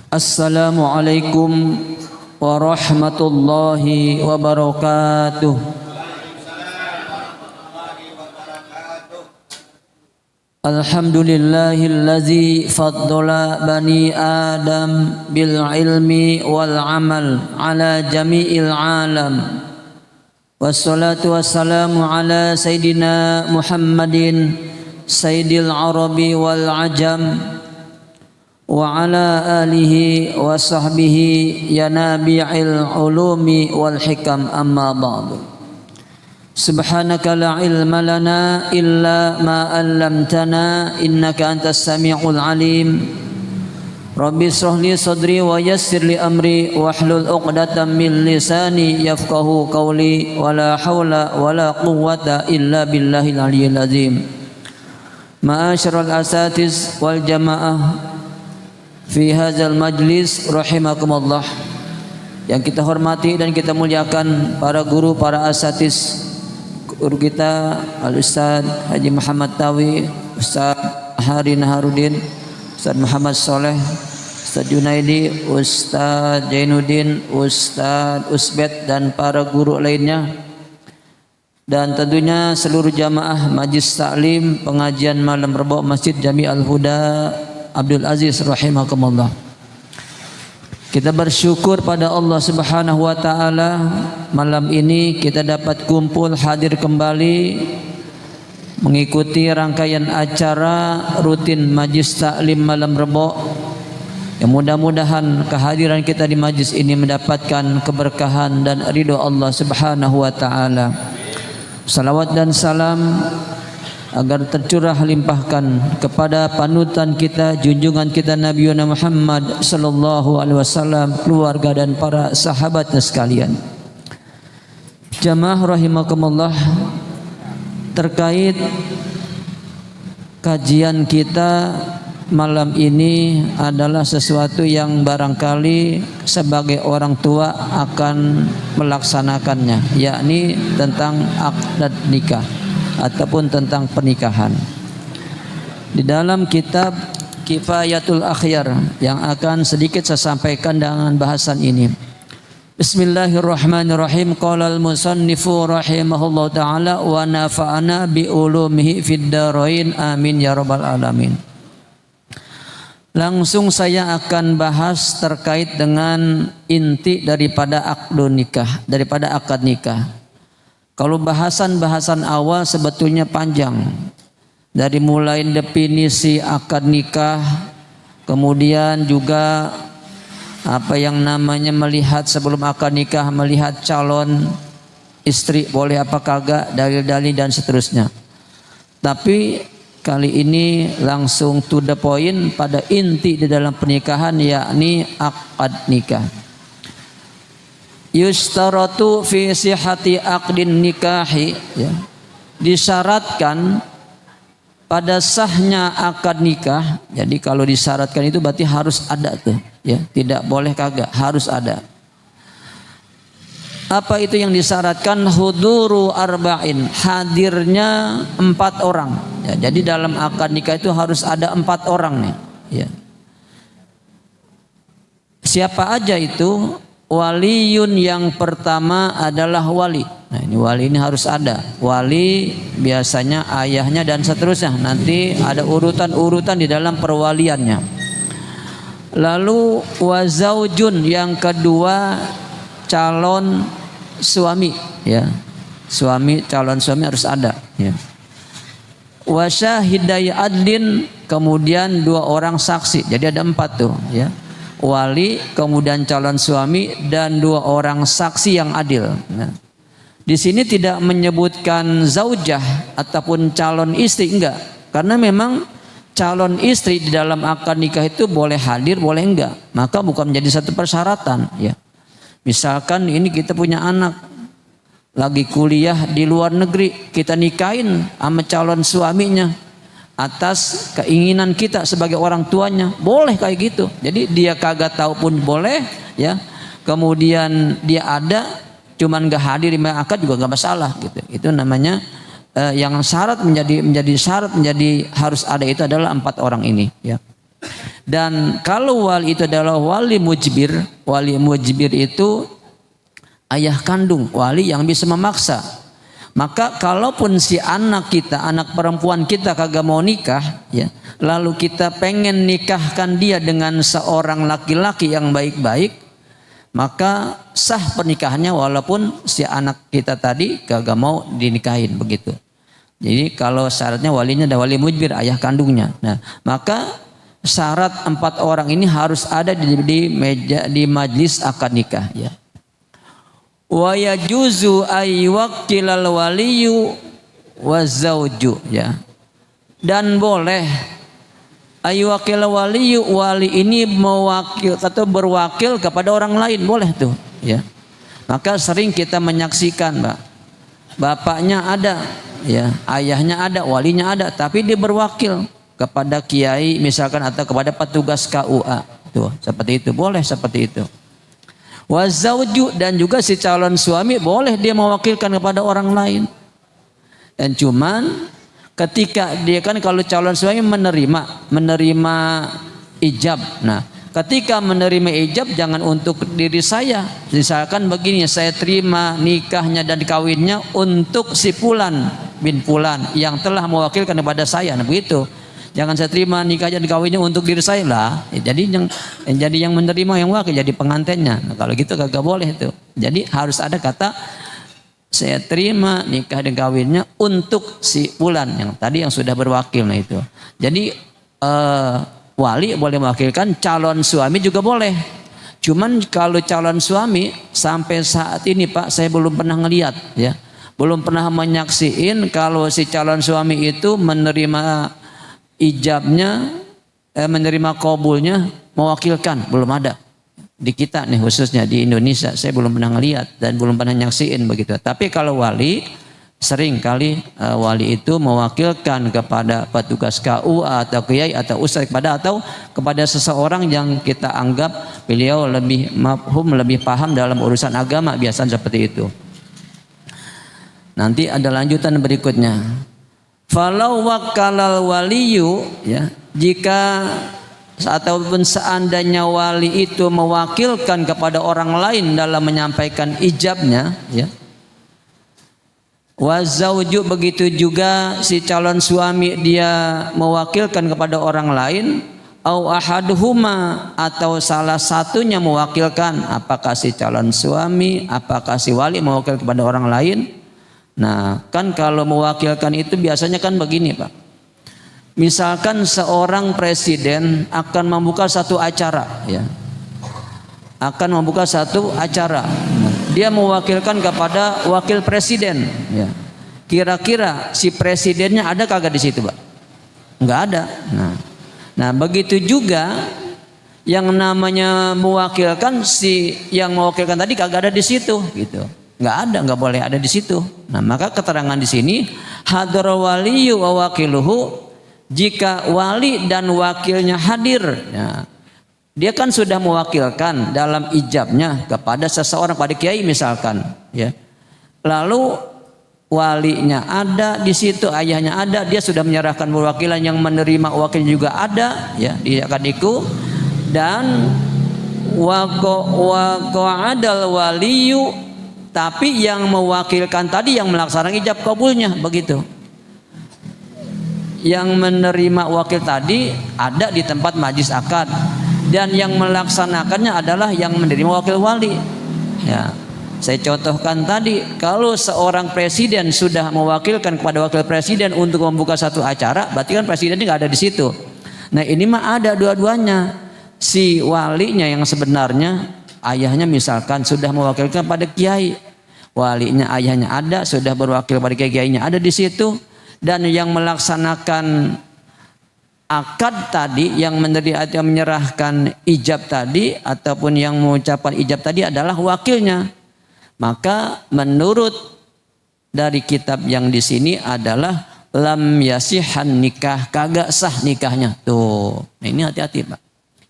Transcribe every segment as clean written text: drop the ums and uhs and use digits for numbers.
Assalamualaikum warahmatullahi wabarakatuh. Alhamdulillahillazi faddala bani Adam bil ilmi wal amal ala jami'il alam. Wassalatu wassalamu ala sayyidina Muhammadin sayyidil arabi wal ajam wa ala alihi wa sahbihi ya nabi'il ulumi wal hikam, amma ba'du. Subhanaka la ilma lana illa ma 'allamtana innaka antas sami'ul alim. Rabbi shrah li sadri wa yassir li amri wahlul 'uqdatam min lisani yafqahu qawli wa la haula wa la quwwata illa billahil aliyyil azim. Ma'asyiral asatiz wal jamaah fi hadzal majlis rahimakumullah, yang kita hormati dan kita muliakan para guru, para asatiz, guru kita Al-Ustaz Haji Muhammad Tawi, Ustaz Hari Naharudin, Ustaz Muhammad Soleh, Ustaz Junaidi, Ustaz Jainuddin, Ustaz Usbed, dan para guru lainnya, dan tentunya seluruh jamaah Majlis Taklim pengajian malam Rebo Masjid Jami Al-Huda Abdul Aziz rahimakumullah. Kita bersyukur pada Allah Subhanahu wa taala, malam ini kita dapat kumpul hadir kembali mengikuti rangkaian acara rutin Majlis Taklim malam Rebo. Yang mudah-mudahan kehadiran kita di majlis ini mendapatkan keberkahan dan ridho Allah Subhanahu wa taala. Salawat dan salam agar tercurah limpahkan kepada panutan kita, junjungan kita Nabi Muhammad sallallahu alaihi wasallam, keluarga dan para sahabatnya sekalian. Jamaah rahimakumullah, terkait kajian kita malam ini adalah sesuatu yang barangkali sebagai orang tua akan melaksanakannya, yakni tentang akad nikah ataupun tentang pernikahan. Di dalam kitab Kifayatul Akhyar yang akan sedikit saya sampaikan dengan bahasan ini. Bismillahirrahmanirrahim. Qala al-musannifu rahimahullah ta'ala wa nafa'ana bi ulumihi fid darain amin ya rabbal alamin. Langsung saya akan bahas terkait dengan inti daripada akad nikah, daripada akad nikah. Kalau bahasan-bahasan awal sebetulnya panjang, dari mulai definisi akad nikah, kemudian juga apa yang namanya melihat sebelum akad nikah, melihat calon istri boleh apa kagak, dalil-dalil dan seterusnya. Tapi kali ini langsung to the point pada inti di dalam pernikahan, yakni akad nikah. Yustaratu fi sihhati aqdin nikahi, ya, disyaratkan pada sahnya akad nikah. Jadi kalau disyaratkan itu berarti harus ada tuh, ya, tidak boleh kagak, harus ada. Apa itu yang disyaratkan? Huduru arba'in, hadirnya 4 orang, ya. Jadi dalam akad nikah itu harus ada 4 orang nih, ya. Siapa aja itu? Waliyun, yang pertama adalah wali. Nah, ini wali ini harus ada. Wali biasanya ayahnya dan seterusnya. Nanti ada urutan-urutan di dalam perwaliannya. Lalu wazaujun, yang kedua calon suami, ya. Suami, calon suami harus ada, ya. Wasyahidai adlin, kemudian 2 orang saksi. Jadi ada 4 tuh, ya. Wali, kemudian calon suami, dan 2 orang saksi yang adil. Nah, di sini tidak menyebutkan zaujah ataupun calon istri, enggak, karena memang calon istri di dalam akad nikah itu boleh hadir, boleh enggak, maka bukan menjadi satu persyaratan, ya. Misalkan ini kita punya anak lagi kuliah di luar negeri, kita nikahin sama calon suaminya atas keinginan kita sebagai orang tuanya, boleh kayak gitu. Jadi dia kagak tahu pun boleh, ya. Kemudian dia ada, cuman gak hadir di akad juga gak masalah gitu. Itu namanya yang syarat menjadi syarat menjadi harus ada itu adalah 4 orang ini, ya. Dan kalau wali itu adalah wali mujbir itu ayah kandung, wali yang bisa memaksa. Maka kalaupun si anak kita, anak perempuan kita kagak mau nikah, ya, lalu kita pengen nikahkan dia dengan seorang laki-laki yang baik-baik, maka sah pernikahannya walaupun si anak kita tadi kagak mau dinikahin begitu. Jadi kalau syaratnya walinya ada wali mujbir, ayah kandungnya. Nah, maka syarat 4 orang ini harus ada di majlis akad nikah, ya. Wa yajuzu ay wakkilal waliyu wazauju, ya. Dan boleh ay wakil waliyu, wali ini mewakil atau berwakil kepada orang lain, boleh tuh, ya. Maka sering kita menyaksikan, Mbak, bapaknya ada, ya, ayahnya ada, walinya ada, tapi dia berwakil kepada kiai misalkan atau kepada petugas KUA, tuh seperti itu, boleh seperti itu. Wazauju, dan juga si calon suami boleh dia mewakilkan kepada orang lain. Dan cuman ketika dia kan kalau calon suami menerima ijab. Nah, ketika menerima ijab jangan untuk diri saya. Misalkan begini, saya terima nikahnya dan kawinnya untuk si Fulan bin Fulan yang telah mewakilkan kepada saya. Nah, begitu. Jangan saya terima nikah dan kawinnya untuk diri saya lah. Jadi yang menerima yang wakil jadi pengantinnya. Nah, kalau gitu kagak boleh itu. Jadi harus ada kata saya terima nikah dan kawinnya untuk si Fulan yang tadi yang sudah berwakil. Nah itu. Jadi wali boleh mewakilkan, calon suami juga boleh. Cuman kalau calon suami sampai saat ini Pak saya belum pernah ngelihat, ya. Belum pernah menyaksiin kalau si calon suami itu menerima ijabnya, menerima kabulnya mewakilkan, belum ada di kita nih, khususnya di Indonesia saya belum pernah ngelihat dan belum pernah nyaksiin begitu. Tapi kalau wali, sering kali wali itu mewakilkan kepada petugas KUA atau kiai atau ustaz kepada seseorang yang kita anggap beliau lebih mafhum, lebih paham dalam urusan agama, biasanya seperti itu. Nanti ada lanjutan berikutnya. Falau wakalal waliyu, ya, jika ataupun seandainya wali itu mewakilkan kepada orang lain dalam menyampaikan ijabnya, ya. Wazauju, begitu juga si calon suami dia mewakilkan kepada orang lain, au ahaduhuma, atau salah satunya mewakilkan, apakah si calon suami, apakah si wali mewakilkan kepada orang lain. Nah, kan kalau mewakilkan itu biasanya kan begini, Pak. Misalkan seorang presiden akan membuka satu acara, ya. Akan membuka satu acara. Dia mewakilkan kepada wakil presiden, ya. Kira-kira si presidennya ada kagak di situ, Pak? Enggak ada. Nah, begitu juga yang namanya mewakilkan, si yang mewakilkan tadi kagak ada di situ, gitu. Nggak ada, nggak boleh ada di situ. Nah, maka keterangan di sini hadar waliyu wa wakiluhu, jika wali dan wakilnya hadir, ya, dia kan sudah mewakilkan dalam ijabnya kepada seseorang, pada kiai misalkan, ya. Lalu walinya ada di situ, ayahnya ada, dia sudah menyerahkan perwakilan, yang menerima wakil juga ada, ya, di akadiku, dan waqa'adal waliyu, tapi yang mewakilkan tadi yang melaksanakan ijab kabulnya begitu. Yang menerima wakil tadi ada di tempat majlis akad, dan yang melaksanakannya adalah yang menerima wakil wali. Ya, saya contohkan tadi, kalau seorang presiden sudah mewakilkan kepada wakil presiden untuk membuka satu acara, berarti kan presidennya nggak ada di situ. Nah, ini mah ada dua-duanya. Si walinya yang sebenarnya ayahnya misalkan sudah mewakilkan pada kiai, walinya ayahnya ada, sudah berwakil pada kiainya ada di situ, dan yang melaksanakan akad tadi, yang menyerahkan ijab tadi ataupun yang mengucapkan ijab tadi adalah wakilnya. Maka menurut dari kitab yang di sini adalah lam yasihan nikah, kagak sah nikahnya. Tuh, nah ini hati-hati, Pak.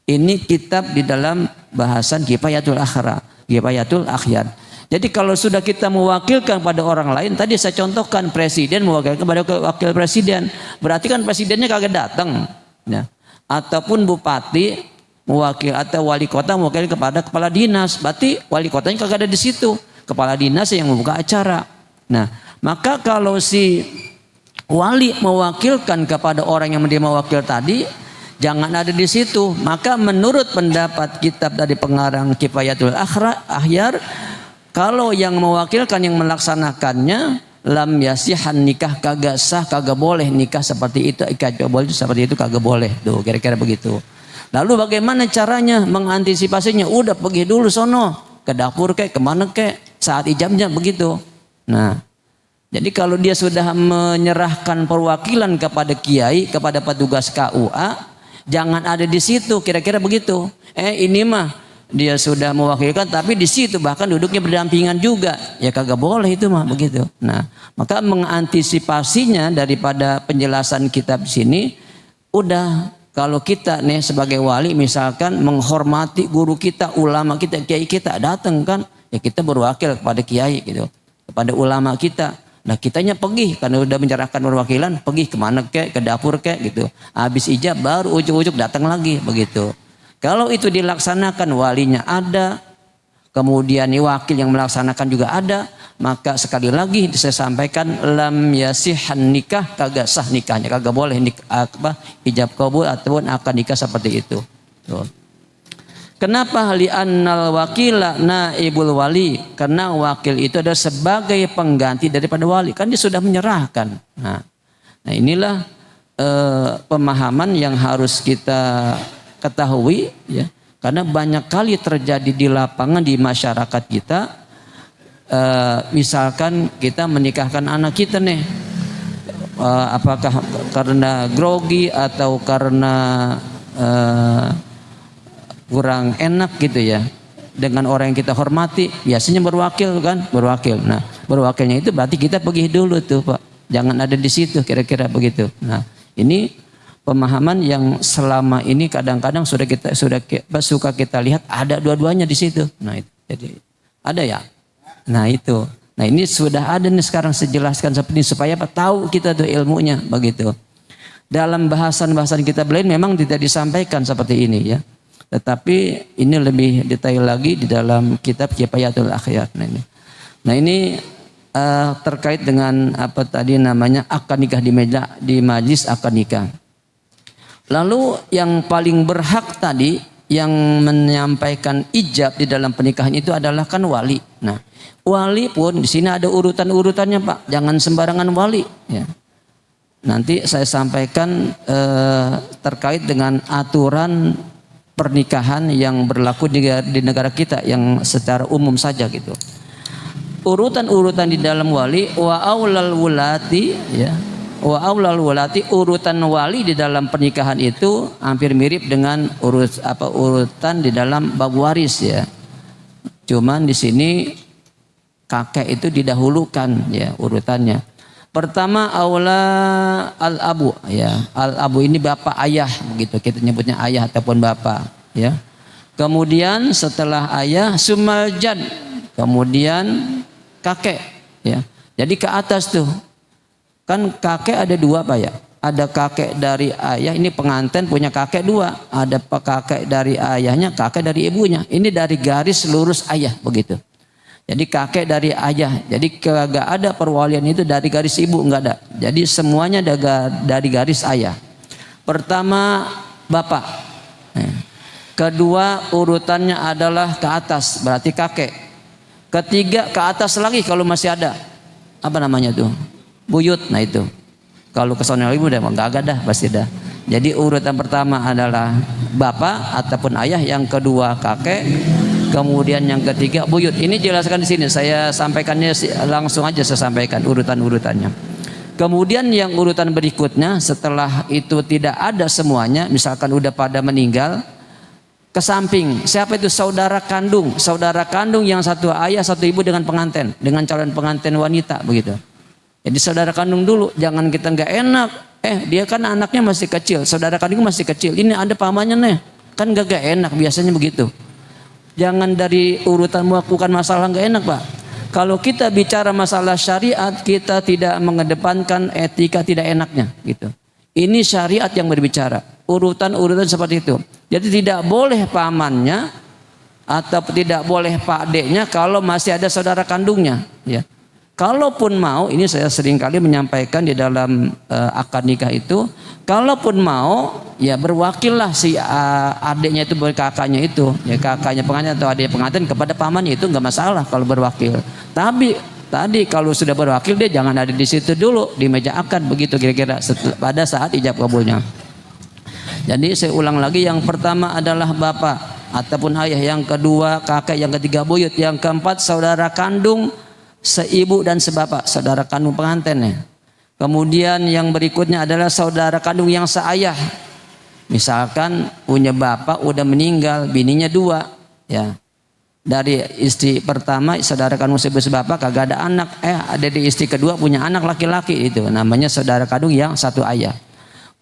Ini kitab di dalam bahasan Kifayatul Akhyar. Jadi kalau sudah kita mewakilkan pada orang lain, tadi saya contohkan presiden mewakilkan kepada wakil presiden, berarti kan presidennya kagak datang, ya. ataupun bupati mewakili atau wali kota mewakili kepada kepala dinas, berarti wali kotanya kagak ada di situ, kepala dinas yang membuka acara. Nah, maka kalau si wali mewakilkan kepada orang yang dia mewakil tadi, jangan ada di situ. Maka menurut pendapat kitab dari pengarang Kifayatul Akhyar, kalau yang mewakilkan yang melaksanakannya lam yasihan nikah, kagak sah, kagak boleh nikah seperti itu, kagak boleh seperti itu, kagak boleh. Tuh kira-kira begitu. Lalu bagaimana caranya mengantisipasinya? Udah pergi dulu sono ke dapur kek, kemana kek, saat ijabnya begitu. Nah, jadi kalau dia sudah menyerahkan perwakilan kepada kiai, kepada petugas KUA, jangan ada di situ, kira-kira begitu. Ini mah dia sudah mewakilkan, tapi di situ bahkan duduknya berdampingan juga, ya kagak boleh itu mah begitu. Nah, maka mengantisipasinya daripada penjelasan kitab sini, udah kalau kita nih sebagai wali misalkan menghormati guru kita, ulama kita, kiai kita datang kan, ya kita berwakil kepada kiai gitu, kepada ulama kita. Nah kitanya pergi karena udah menyerahkan perwakilan, pergi kemana kek, ke dapur kek gitu. Habis ijab baru ujuk-ujuk datang lagi begitu. Kalau itu dilaksanakan, walinya ada, kemudian wakil yang melaksanakan juga ada, maka sekali lagi saya sampaikan lam yasihan nikah, kagak sah nikahnya, kagak boleh ijab kabul ataupun akad nikah seperti itu. Tuh. Kenapa li'annal wakila naibul wali? Karena wakil itu adalah sebagai pengganti daripada wali, kan dia sudah menyerahkan. Nah inilah pemahaman yang harus kita ketahui ya, karena banyak kali terjadi di lapangan di masyarakat kita. Misalkan kita menikahkan anak kita nih, apakah karena grogi atau karena kurang enak gitu ya dengan orang yang kita hormati, biasanya berwakil kan, berwakil. Nah berwakilnya itu berarti kita pergi dulu tuh Pak, jangan ada di situ, kira-kira begitu. Nah ini pemahaman yang selama ini kadang-kadang suka kita lihat ada dua-duanya di situ. Nah itu jadi ada ya. Nah itu. Nah ini sudah ada nih sekarang, sejelaskan seperti ini supaya apa, tahu kita tuh ilmunya begitu. Dalam bahasan-bahasan kita lain memang tidak disampaikan seperti ini ya. Tetapi ini lebih detail lagi di dalam kitab Kifayatul Akhyar. Nah ini terkait dengan apa tadi namanya akad nikah di majlis akad nikah. Lalu yang paling berhak tadi yang menyampaikan ijab di dalam pernikahan itu adalah kan wali. Nah, wali pun di sini ada urutan-urutannya Pak. Jangan sembarangan wali. Ya. Nanti saya sampaikan terkait dengan aturan pernikahan yang berlaku di negara kita yang secara umum saja gitu. Urutan-urutan di dalam wali wa aulal wulati ya. Wa aulal walati, urutan wali di dalam pernikahan itu hampir mirip dengan urutan di dalam bab waris ya. Cuman di sini kakek itu didahulukan ya urutannya. Pertama aula al-abu ya. Al-abu ini bapak ayah begitu, kita nyebutnya ayah ataupun bapak ya. Kemudian setelah ayah sumal jad, kemudian kakek ya. Jadi ke atas tuh. Kan kakek ada dua Pak ya. Ada kakek dari ayah, ini pengantin punya kakek dua. Ada kakek dari ayahnya, kakek dari ibunya. Ini dari garis lurus ayah begitu. Jadi kakek dari ayah. Jadi kagak ada perwalian itu dari garis ibu, enggak ada. Jadi semuanya dari garis ayah. Pertama bapak. Kedua urutannya adalah ke atas, berarti kakek. Ketiga ke atas lagi kalau masih ada. Apa namanya tuh? Buyut. Nah itu kalau kesana ibu udah enggak ada dah, pasti dah. Jadi urutan pertama adalah bapak ataupun ayah, yang kedua kakek, kemudian yang ketiga buyut. Ini jelaskan di sini, saya sampaikannya langsung aja, saya sampaikan urutan-urutannya. Kemudian yang urutan berikutnya setelah itu tidak ada semuanya, misalkan udah pada meninggal, ke samping siapa itu? Saudara kandung yang satu ayah satu ibu dengan pengantin, dengan calon pengantin wanita begitu. Jadi saudara kandung dulu, jangan kita nggak enak. Dia kan anaknya masih kecil, saudara kandung masih kecil. Ini ada pamannya nih, kan gak enak biasanya begitu. Jangan dari urutan melakukan masalah nggak enak Pak. Kalau kita bicara masalah syariat, kita tidak mengedepankan etika tidak enaknya gitu. Ini syariat yang berbicara. urutan-urutan seperti itu. Jadi tidak boleh pamannya atau tidak boleh pak deknya kalau masih ada saudara kandungnya, ya. Kalaupun mau, ini saya sering kali menyampaikan di dalam akad nikah itu, kalaupun mau ya berwakillah si adiknya itu, kakaknya itu, ya kakaknya pengantin atau adiknya pengantin kepada pamannya, itu nggak masalah kalau berwakil. Tapi tadi kalau sudah berwakil dia jangan ada di situ dulu di meja akad, begitu kira-kira pada saat ijab kabulnya. Jadi saya ulang lagi, yang pertama adalah bapak ataupun ayah, yang kedua kakek, yang ketiga buyut, yang keempat saudara kandung seibu dan sebapak, saudara kandung pengantin ya. Kemudian yang berikutnya adalah saudara kandung yang seayah. Misalkan punya bapak udah meninggal, bininya 2 ya. Dari istri pertama saudara kandung seibu sebapak kagak ada anak, ada di istri kedua punya anak laki-laki, itu namanya saudara kandung yang satu ayah.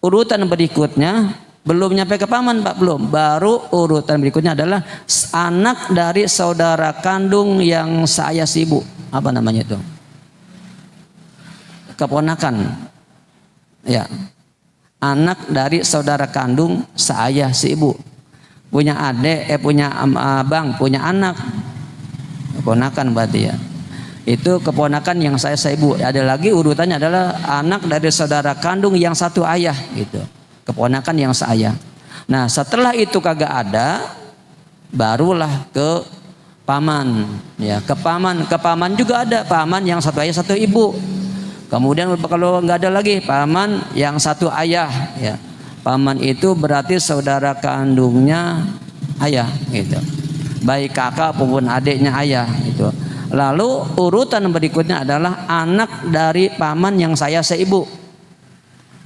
Urutan berikutnya belum nyampe ke paman Pak, belum. Baru urutan berikutnya adalah anak dari saudara kandung yang seayah seibu. Apa namanya itu? Keponakan. Ya. Anak dari saudara kandung seayah seibu. Punya adik, punya abang, punya anak. Keponakan berarti ya. Itu keponakan yang saya seibu. Ada lagi urutannya adalah anak dari saudara kandung yang satu ayah gitu. Keponakan yang seayah. Nah, setelah itu kagak ada, barulah ke paman ya. Ke paman juga ada paman yang satu ayah satu ibu. Kemudian kalau nggak ada lagi paman yang satu ayah ya. Paman itu berarti saudara kandungnya ayah gitu. Baik kakak maupun adiknya ayah gitu. Lalu urutan berikutnya adalah anak dari paman yang saya seibu.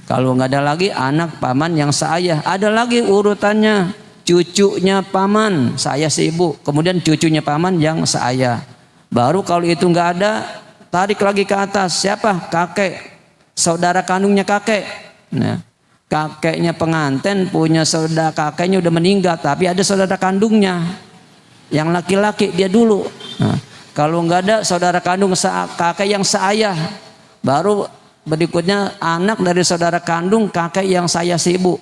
Kalau nggak ada lagi anak paman yang seayah, ada lagi urutannya cucunya paman saya seibu, kemudian cucunya paman yang seayah. Baru kalau itu nggak ada, tarik lagi ke atas, siapa? Kakek, saudara kandungnya kakek. Nah, kakeknya pengantin punya saudara, kakeknya udah meninggal, tapi ada saudara kandungnya yang laki-laki, dia dulu. Nah, kalau nggak ada saudara kandung kakek yang seayah, baru berikutnya anak dari saudara kandung kakek yang saya seibu.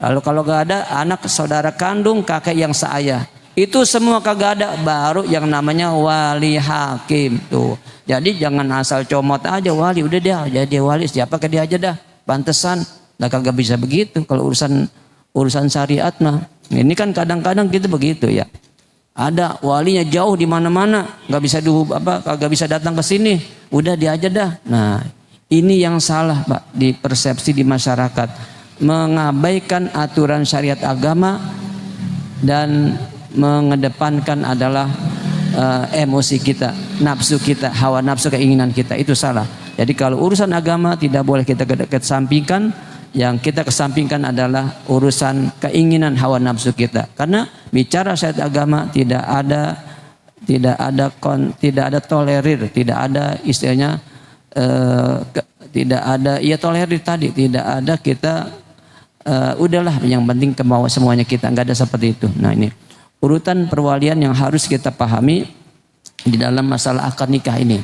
Lalu kalau nggak ada anak saudara kandung kakek yang seayah. Itu semua kagak ada, baru yang namanya wali hakim tuh. Jadi jangan asal comot aja wali, udah dia jadi wali siapa ke dia aja dah, pantesan. Nah kagak bisa begitu kalau urusan syariat mah. Ini kan kadang-kadang kita begitu ya. Ada walinya jauh di mana-mana, nggak bisa kagak bisa datang ke sini, udah dia aja dah. Nah, ini yang salah Pak di persepsi di masyarakat, mengabaikan aturan syariat agama dan mengedepankan adalah emosi kita, nafsu kita, hawa nafsu, keinginan kita, itu salah. Jadi kalau urusan agama tidak boleh kita kesampingkan, yang kita kesampingkan adalah urusan keinginan hawa nafsu kita. Karena bicara syariat agama tidak ada tolerir, tidak ada istilahnya tidak ada ya tolerir tadi, tidak ada kita udahlah yang penting kemauan semuanya kita, nggak ada seperti itu. Nah ini urutan perwalian yang harus kita pahami di dalam masalah akad nikah ini.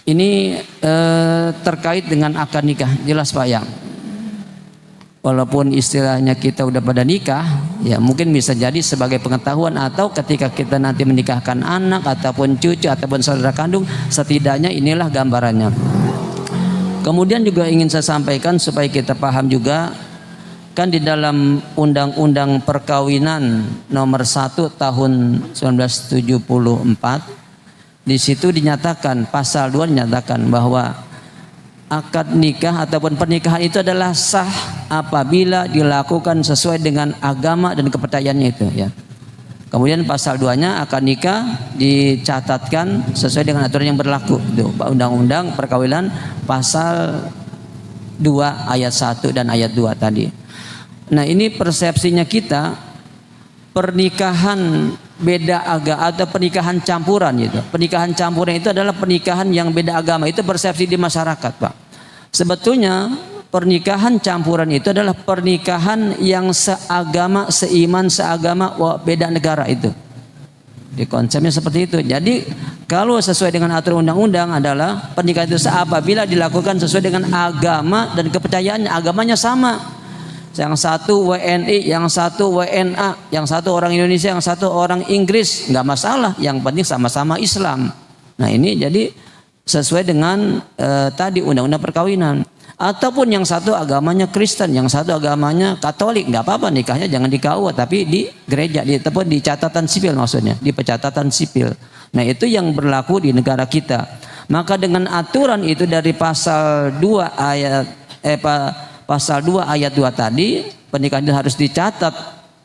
Ini terkait dengan akad nikah, jelas Pak ya. Walaupun istilahnya kita udah pada nikah, ya mungkin bisa jadi sebagai pengetahuan atau ketika kita nanti menikahkan anak ataupun cucu ataupun saudara kandung, setidaknya inilah gambarannya. Kemudian juga ingin saya sampaikan supaya kita paham juga, kan di dalam Undang-Undang Perkawinan nomor 1 tahun 1974, di situ dinyatakan, pasal 2 dinyatakan bahwa akad nikah ataupun pernikahan itu adalah sah apabila dilakukan sesuai dengan agama dan kepercayaannya itu ya. Kemudian pasal 2-nya akad nikah dicatatkan sesuai dengan aturan yang berlaku itu Undang-Undang Perkawinan pasal 2 ayat 1 dan ayat 2 tadi. Nah, ini persepsinya kita, pernikahan beda agama atau pernikahan campuran gitu. Pernikahan campuran itu adalah pernikahan yang beda agama, itu persepsi di masyarakat, Pak. Sebetulnya pernikahan campuran itu adalah pernikahan yang seagama, seiman, seagama, beda negara itu. Di konsepnya seperti itu. Jadi kalau sesuai dengan aturan undang-undang adalah pernikahan itu apabila dilakukan sesuai dengan agama dan kepercayaannya, agamanya sama. yang satu WNI, yang satu WNA, yang satu orang Indonesia, yang satu orang Inggris, nggak masalah. Yang penting sama-sama Islam. Nah ini jadi sesuai dengan tadi undang-undang perkawinan. Ataupun yang satu agamanya Kristen, yang satu agamanya Katolik, nggak apa-apa nikahnya jangan di KUA tapi di gereja, ataupun di catatan sipil maksudnya, di pencatatan sipil. Nah itu yang berlaku di negara kita. Maka dengan aturan itu dari pasal 2 ayat pasal 2 ayat 2 tadi, pernikahan itu harus dicatat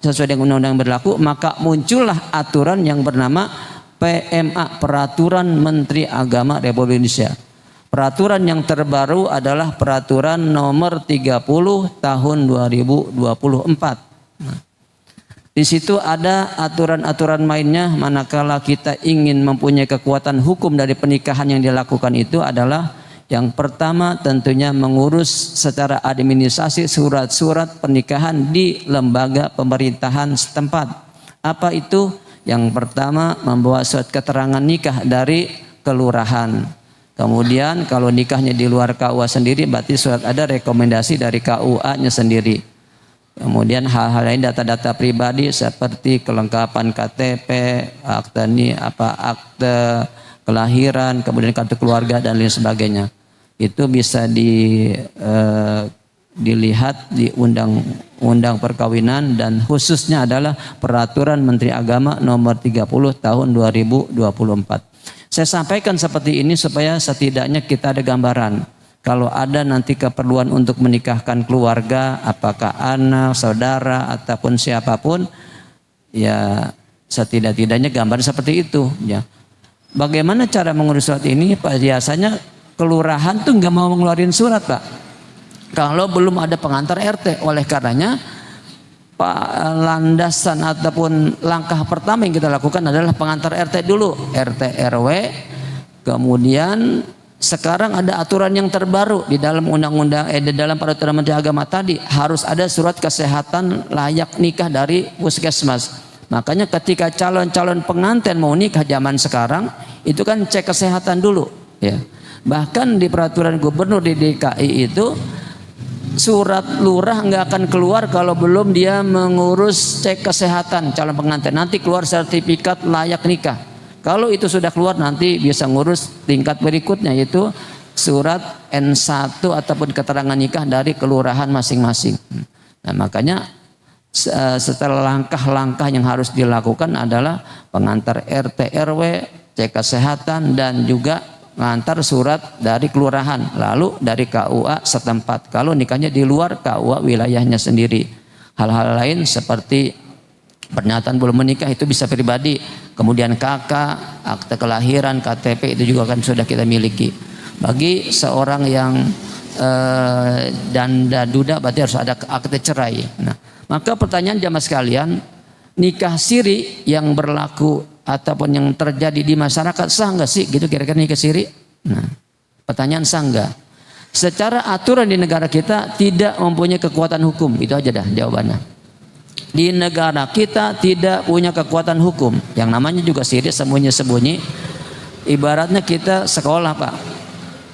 sesuai dengan undang-undang yang berlaku, maka muncullah aturan yang bernama PMA, Peraturan Menteri Agama Republik Indonesia. Peraturan yang terbaru adalah Peraturan Nomor 30 Tahun 2024. Nah, di situ ada aturan-aturan mainnya manakala kita ingin mempunyai kekuatan hukum dari pernikahan yang dilakukan itu adalah yang pertama tentunya mengurus secara administrasi surat-surat pernikahan di lembaga pemerintahan setempat. Apa itu? Yang pertama membawa surat keterangan nikah dari kelurahan. Kemudian kalau nikahnya di luar KUA sendiri berarti surat ada rekomendasi dari KUA-nya sendiri. Kemudian hal-hal lain data-data pribadi seperti kelengkapan KTP, akte kelahiran, kemudian kartu keluarga dan lain sebagainya. Itu bisa dilihat di undang-undang perkawinan dan khususnya adalah Peraturan Menteri Agama Nomor 30 Tahun 2024. Saya sampaikan seperti ini supaya setidaknya kita ada gambaran. Kalau ada nanti keperluan untuk menikahkan keluarga, apakah anak, saudara, ataupun siapapun, ya setidak-tidaknya gambar seperti itu. Ya. Bagaimana cara mengurus surat ini? Pak, biasanya kelurahan tuh nggak mau ngeluarin surat, Pak. Kalau belum ada pengantar RT, oleh karenanya landasan ataupun langkah pertama yang kita lakukan adalah pengantar RT dulu, RT RW. Kemudian sekarang ada aturan yang terbaru di dalam undang-undang di dalam Peraturan Menteri Agama tadi harus ada surat kesehatan layak nikah dari puskesmas. Makanya ketika calon-calon pengantin mau nikah zaman sekarang itu kan cek kesehatan dulu, ya. Bahkan di peraturan gubernur di DKI itu surat lurah nggak akan keluar kalau belum dia mengurus cek kesehatan calon pengantin. Nanti keluar sertifikat layak nikah. Kalau itu sudah keluar nanti bisa ngurus tingkat berikutnya yaitu surat N1 ataupun keterangan nikah dari kelurahan masing-masing. Nah makanya setelah langkah-langkah yang harus dilakukan adalah pengantar RT RW, cek kesehatan dan juga ngantar surat dari kelurahan, lalu dari KUA setempat. Kalau nikahnya di luar KUA wilayahnya sendiri. Hal-hal lain seperti pernyataan belum menikah itu bisa pribadi. Kemudian KK, akte kelahiran, KTP itu juga kan sudah kita miliki. Bagi seorang yang janda duda berarti harus ada akte cerai. Nah, maka pertanyaan jamaah sekalian, nikah siri yang berlaku ataupun yang terjadi di masyarakat sah nggak sih gitu kira-kira nikah siri? Nah, pertanyaan sah nggak? Secara aturan di negara kita tidak mempunyai kekuatan hukum, itu aja dah jawabannya. Di negara kita tidak punya kekuatan hukum. Yang namanya juga siri sembunyi-sembunyi. Ibaratnya kita sekolah, Pak.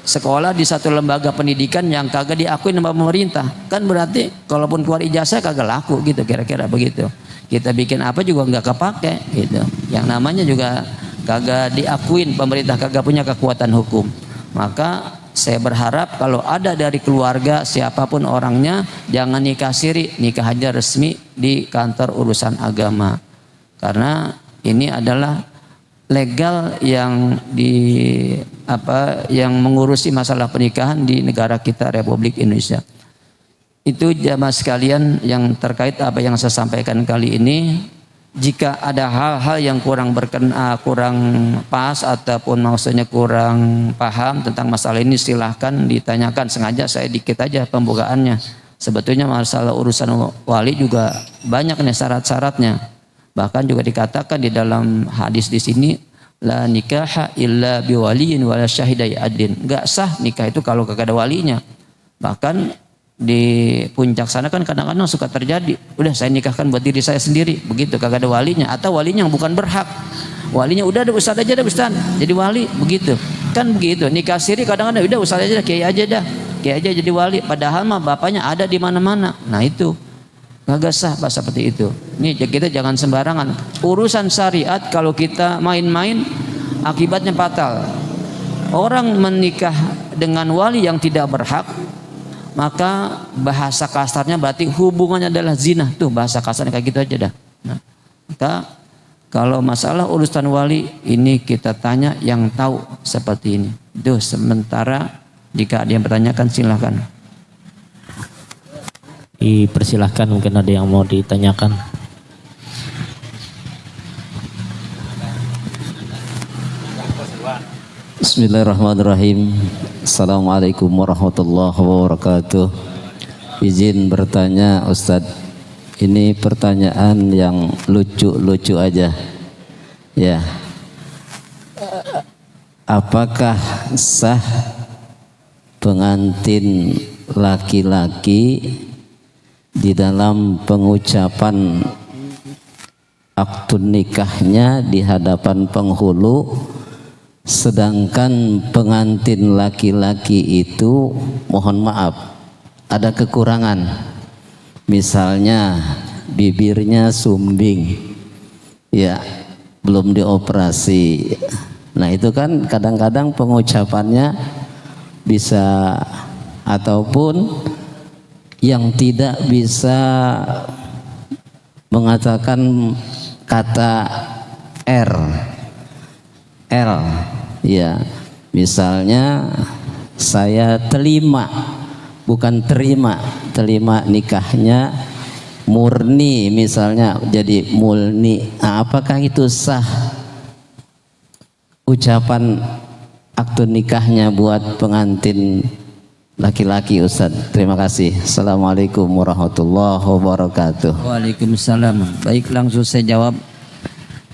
Sekolah di satu lembaga pendidikan yang kagak diakui sama pemerintah, kan berarti kalaupun keluar ijazah kagak laku gitu kira-kira begitu. Kita bikin apa juga nggak kepake gitu. Yang namanya juga kagak diakuin pemerintah, kagak punya kekuatan hukum. Maka saya berharap kalau ada dari keluarga siapapun orangnya jangan nikah siri, nikah aja resmi di kantor urusan agama. Karena ini adalah legal yang yang mengurusi masalah pernikahan di negara kita Republik Indonesia. Itu jamaah sekalian yang terkait apa yang saya sampaikan kali ini. Jika ada hal-hal yang kurang pas ataupun maksudnya kurang paham tentang masalah ini silahkan ditanyakan. Sengaja saya dikit aja pembukaannya. Sebetulnya masalah urusan wali juga banyak nih syarat-syaratnya. Bahkan juga dikatakan di dalam hadis di sini la nikaha illa biwaliyin wala syahidai adlin. Enggak sah nikah itu kalau kagak ada walinya. Bahkan di puncak sana kan kadang-kadang suka terjadi, udah saya nikahkan buat diri saya sendiri, begitu kagak ada walinya, atau walinya yang bukan berhak, walinya udah ada ustaz aja dah ustaz jadi wali, begitu kan begitu. Nikah siri kadang-kadang udah ustaz aja dah, kiai aja dah, kiai aja jadi wali, padahal mah bapaknya ada di mana-mana. Nah itu Kagak sah Pak seperti itu. Nih kita jangan sembarangan. Urusan syariat kalau kita main-main akibatnya fatal. Orang menikah dengan wali yang tidak berhak, maka bahasa kasarnya berarti hubungannya adalah zina. Tuh bahasa kasarnya kayak gitu aja dah. Nah, maka kalau masalah urusan wali ini kita tanya yang tahu seperti ini. Itu sementara jika ada yang bertanyakan silahkan. Dipersilahkan, mungkin ada yang mau ditanyakan. Bismillahirrahmanirrahim. Assalamualaikum warahmatullahi wabarakatuh. Izin bertanya Ustadz, ini pertanyaan yang lucu-lucu aja ya. Apakah sah pengantin laki-laki di dalam pengucapan akad nikahnya di hadapan penghulu, sedangkan pengantin laki-laki itu mohon maaf ada kekurangan, misalnya bibirnya sumbing ya, belum dioperasi. Nah itu kan kadang-kadang pengucapannya bisa, ataupun yang tidak bisa mengatakan kata R ya, misalnya saya terima, bukan terima nikahnya murni misalnya jadi mulni. Nah, apakah itu sah ucapan akad nikahnya buat pengantin laki-laki Ustadz? Terima kasih. Assalamualaikum warahmatullahi wabarakatuh. Waalaikumsalam. Baik, langsung saya jawab.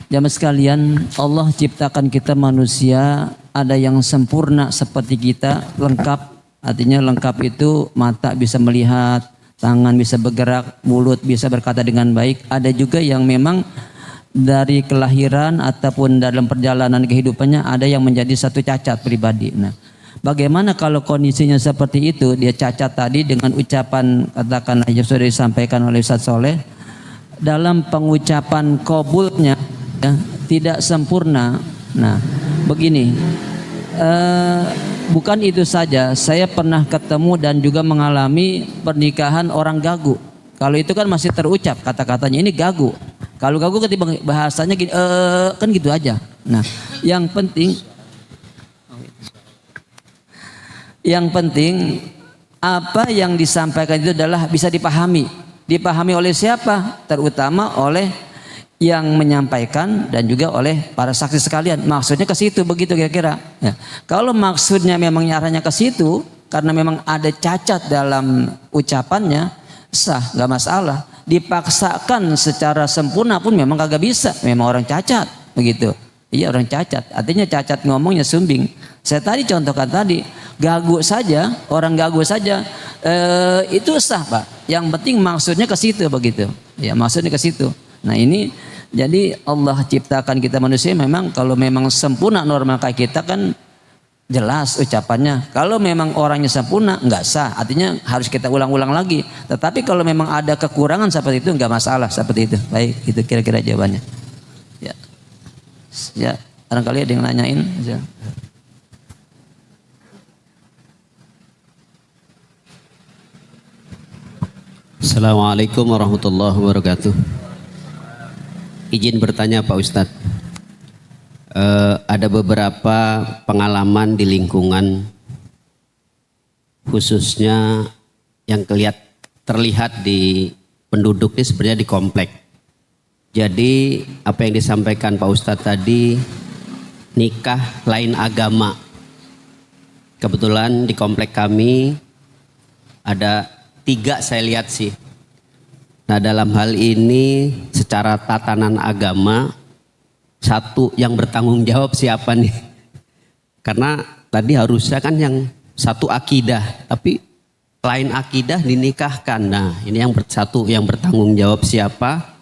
Jamaah sekalian, Allah ciptakan kita manusia ada yang sempurna seperti kita, lengkap. Artinya lengkap itu mata bisa melihat, tangan bisa bergerak, mulut bisa berkata dengan baik. Ada juga yang memang dari kelahiran ataupun dalam perjalanan kehidupannya ada yang menjadi satu cacat pribadi. Nah, bagaimana kalau kondisinya seperti itu, dia cacat tadi dengan ucapan katakanlah yang sudah disampaikan oleh Ustaz Soleh, dalam pengucapan qabulnya ya, tidak sempurna. Nah, begini, bukan itu saja, saya pernah ketemu dan juga mengalami pernikahan orang gagu. Kalau itu kan masih terucap kata-katanya, ini gagu. Kalau gagu ketika bahasanya gini, kan gitu aja. Nah, yang penting apa yang disampaikan itu adalah bisa dipahami. Dipahami oleh siapa? Terutama oleh yang menyampaikan dan juga oleh para saksi sekalian. Maksudnya ke situ begitu kira-kira. Ya. Kalau maksudnya memang arahnya ke situ karena memang ada cacat dalam ucapannya, sah, nggak masalah. Dipaksakan secara sempurna pun memang kagak bisa. Memang orang cacat begitu. Iya, orang cacat. Artinya cacat ngomongnya sumbing. Saya tadi contohkan tadi, gagu saja, orang gagu saja itu sah Pak. Yang penting maksudnya ke situ begitu. Ya, maksudnya ke situ. Nah ini jadi Allah ciptakan kita manusia memang kalau memang sempurna normal kayak kita kan jelas ucapannya. Kalau memang orangnya sempurna nggak sah, artinya harus kita ulang-ulang lagi. Tetapi kalau memang ada kekurangan seperti itu nggak masalah seperti itu. Baik, itu kira-kira jawabannya. Ya, ya barangkali ada yang nanyain. Assalamualaikum warahmatullahi wabarakatuh. Izin bertanya Pak Ustadz, ada beberapa pengalaman di lingkungan khususnya yang terlihat di penduduk ini sebenarnya di komplek. Jadi apa yang disampaikan Pak Ustadz tadi, nikah lain agama. Kebetulan di komplek kami ada 3 saya lihat sih. Nah dalam hal ini secara tatanan agama, satu yang bertanggung jawab siapa nih? Karena tadi harusnya kan yang satu akidah, tapi lain akidah dinikahkan. Nah ini yang satu yang bertanggung jawab siapa?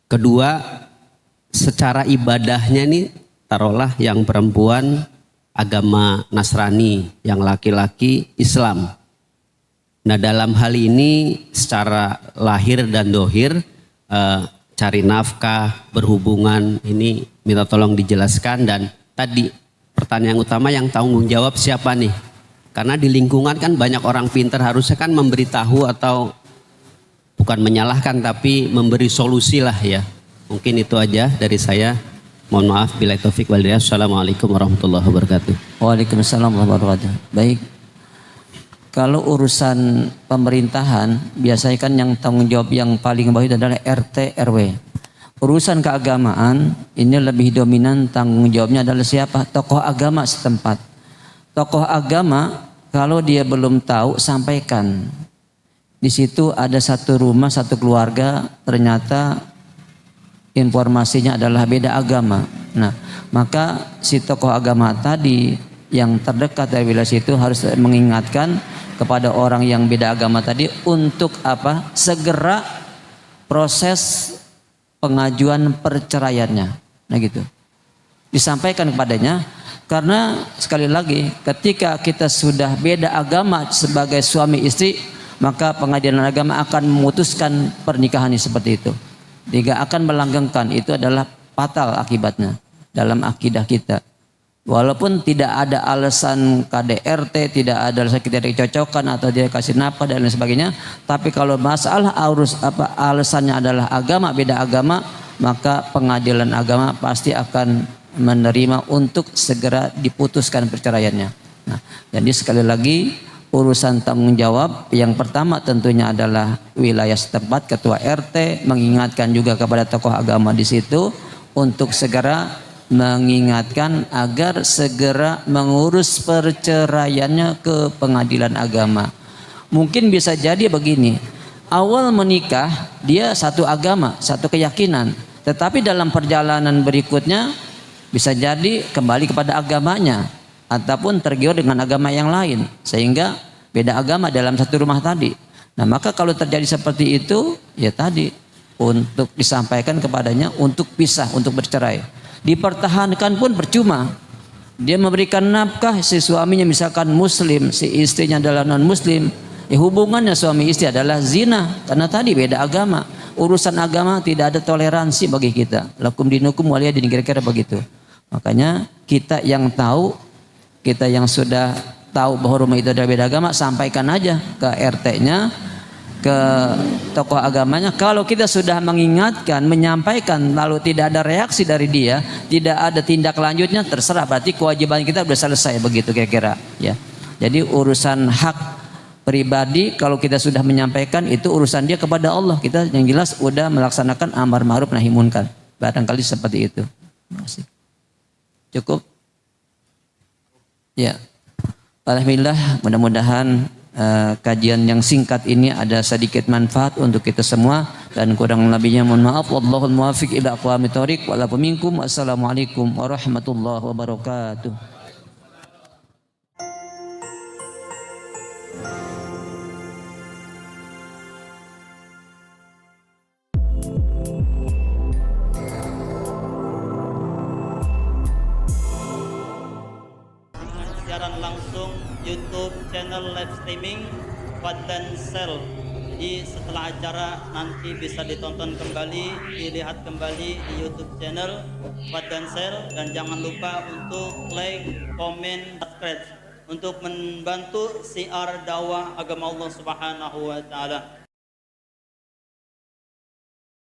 Kedua, secara ibadahnya nih taruhlah yang perempuan agama Nasrani, yang laki-laki Islam. Nah dalam hal ini secara lahir dan dohir cari nafkah, berhubungan, ini minta tolong dijelaskan. Dan tadi pertanyaan utama, yang tanggung jawab siapa nih? Karena di lingkungan kan banyak orang pintar, harusnya kan memberitahu atau bukan menyalahkan tapi memberi solusi lah ya. Mungkin itu aja dari saya. Mohon maaf, bila taufik wal hidayah. Assalamualaikum warahmatullahi wabarakatuh. Waalaikumsalam warahmatullahi wabarakatuh. Baik. Kalau urusan pemerintahan, biasanya kan yang tanggung jawab yang paling bawah itu adalah RT RW. Urusan keagamaan ini lebih dominan tanggung jawabnya adalah siapa? Tokoh agama setempat. Tokoh agama kalau dia belum tahu, sampaikan. Di situ ada satu rumah, satu keluarga, ternyata informasinya adalah beda agama. Nah, maka si tokoh agama tadi yang terdekat dari wilayah situ harus mengingatkan kepada orang yang beda agama tadi untuk apa? Segera proses pengajuan perceraiannya. Nah gitu. Disampaikan kepadanya, karena sekali lagi ketika kita sudah beda agama sebagai suami istri, maka pengadilan agama akan memutuskan pernikahan seperti itu. Tidak akan melanggengkan, itu adalah fatal akibatnya dalam akidah kita. Walaupun tidak ada alasan KDRT, tidak ada alasan kita dicocokkan atau dia kasih nafkah dan lain sebagainya, tapi kalau masalah alasannya adalah agama, beda agama, maka pengadilan agama pasti akan menerima untuk segera diputuskan perceraiannya. Nah, jadi sekali lagi urusan tanggung jawab yang pertama tentunya adalah wilayah setempat, ketua RT mengingatkan juga kepada tokoh agama di situ untuk segera mengingatkan agar segera mengurus perceraiannya ke pengadilan agama. Mungkin bisa jadi begini, awal menikah dia satu agama, satu keyakinan, tetapi dalam perjalanan berikutnya bisa jadi kembali kepada agamanya ataupun tergiur dengan agama yang lain, sehingga beda agama dalam satu rumah tadi. Nah, maka kalau terjadi seperti itu, ya tadi untuk disampaikan kepadanya untuk pisah, untuk bercerai. Dipertahankan pun percuma. Dia memberikan nafkah, si suaminya misalkan muslim, si istrinya adalah non muslim, hubungannya suami istri adalah zina, karena tadi beda agama. Urusan agama tidak ada toleransi bagi kita. Lakum dinukum waliyadin, kira-kira begitu. Makanya kita yang tahu, kita yang sudah tahu bahwa rumah itu ada beda agama, sampaikan aja ke RT-nya, ke tokoh agamanya. Kalau kita sudah mengingatkan, menyampaikan, lalu tidak ada reaksi dari dia, tidak ada tindak lanjutnya, terserah, berarti kewajiban kita sudah selesai, begitu kira-kira ya. Jadi urusan hak pribadi kalau kita sudah menyampaikan, itu urusan dia kepada Allah. Kita yang jelas sudah melaksanakan amar ma'ruf nahi munkar, barangkali seperti itu. Masih cukup ya. Alhamdulillah, mudah-mudahan kajian yang singkat ini ada sedikit manfaat untuk kita semua, dan kurang lebihnya mohon maaf. Wallahul muwaffiq ila aqwamit thoriq wa la minkum. Assalamualaikum warahmatullahi wabarakatuh. Siaran langsung YouTube channel live streaming Fadlan Sel. Jadi setelah acara nanti bisa ditonton kembali, dilihat kembali di YouTube channel Fadlan Sel, dan jangan lupa untuk like, komen, subscribe untuk membantu siar dakwah agama Allah Subhanahu wa taala.